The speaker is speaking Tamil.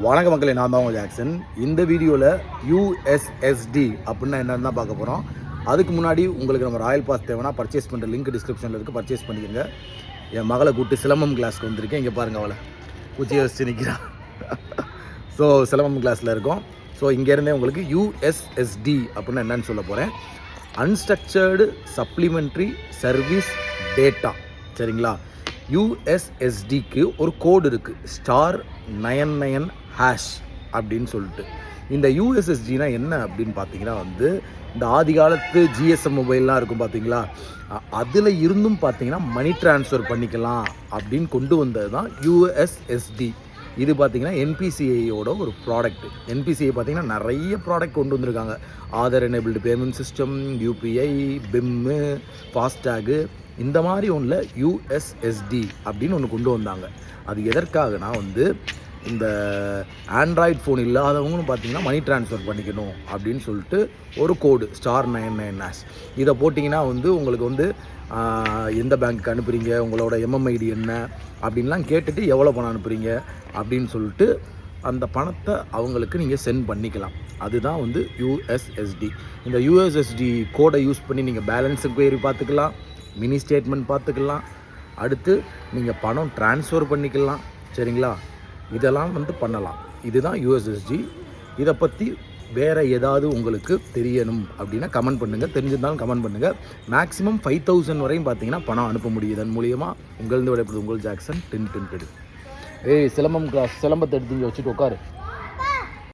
வணக்க மக்களே, நான் தான் உங்கள் ஜாக்சன். இந்த வீடியோவில் யூஎஸ்எஸ்டி அப்படின்னா என்னன்னு தான் பார்க்க போகிறோம். அதுக்கு முன்னாடி உங்களுக்கு நம்ம ராயல் பாஸ் தேவைன்னா பர்ச்சேஸ் பண்ணுற லிங்க் டிஸ்கிரிப்ஷனில் இருக்குது, பர்ச்சேஸ் பண்ணிக்கோங்க. என் மகளை கூப்பிட்டு சிலம்பம் கிளாஸ்க்கு வந்திருக்கேன். இங்கே பாருங்கள், அவளை குச்சியை வச்சு நிற்கிறான். ஸோ சிலம்பம் கிளாஸில் இருக்கோம். ஸோ இங்கேருந்தே உங்களுக்கு யூஎஸ்எஸ்டி அப்படின்னா என்னன்னு சொல்ல போகிறேன். அன்ஸ்ட்ரக்சர்டு சப்ளிமெண்ட்ரி சர்வீஸ் டேட்டா, சரிங்களா? யூஎஸ்எஸ்டிக்கு ஒரு கோடு இருக்குது, *99# அப்படின்னு சொல்லிட்டு. இந்த யூஎஸ்எஸ்டினா என்ன அப்படின்னு பார்த்தீங்கன்னா இந்த ஆதி காலத்து ஜிஎஸ்எம் மொபைல்லாம் இருக்கும் பார்த்தீங்களா, அதில் இருந்தும் பார்த்தீங்கன்னா மணி ட்ரான்ஸ்ஃபர் பண்ணிக்கலாம் அப்படின்னு கொண்டு வந்தது தான் யூஎஸ்எஸ்டி. இது பார்த்திங்கன்னா என்பிசிஐயோட ஒரு ப்ராடக்ட். என்பிசிஐ பார்த்திங்கன்னா நிறைய ப்ராடக்ட் கொண்டு வந்திருக்காங்க. Aadhaar enabled payment system, UPI, BHIM, FASTag, இந்த மாதிரி ஒன்றில் யூஎஸ்எஸ்டி அப்படின்னு ஒன்று கொண்டு வந்தாங்க. அது எதற்காகனா இந்த ஆண்ட்ராய்டு ஃபோன் இல்லாதவங்களும் பார்த்திங்கன்னா மணி ட்ரான்ஸ்ஃபர் பண்ணிக்கணும் அப்படின்னு சொல்லிட்டு ஒரு கோடு *99#. இதை போட்டிங்கன்னா உங்களுக்கு எந்த பேங்க்கு அனுப்புகிறீங்க, உங்களோட எம்எம்ஐடி என்ன அப்படின்லாம் கேட்டுட்டு எவ்வளோ பணம் அனுப்புகிறீங்க அப்படின்னு சொல்லிட்டு அந்த பணத்தை அவங்களுக்கு நீங்கள் சென்ட் பண்ணிக்கலாம். அதுதான் யூஎஸ்எஸ்டி. இந்த யூஎஸ்எஸ்டி கோடை யூஸ் பண்ணி நீங்கள் பேலன்ஸ் என்கொயரி பார்த்துக்கலாம், மினி ஸ்டேட்மெண்ட் பார்த்துக்கலாம், அடுத்து நீங்கள் பணம் ட்ரான்ஸ்ஃபர் பண்ணிக்கலாம், சரிங்களா? இதெல்லாம் பண்ணலாம். இதுதான் யூஎஸ்எஸ்டி. இதை பற்றி வேறு ஏதாவது உங்களுக்கு தெரியணும் அப்படின்னா கமெண்ட் பண்ணுங்கள். தெரிஞ்சிருந்தாலும் கமெண்ட் பண்ணுங்கள். மேக்ஸிமம் 5000 வரையும் பார்த்தீங்கன்னா பணம் அனுப்ப முடியும். இதன் மூலியமாக உங்களிருந்து விடைபெறுவது உங்கள் ஜாக்சன். டின் டின் டின். சிலம்பம் கிளாஸ், சிலம்பத்தை எடுத்து வச்சுட்டு உட்காரு.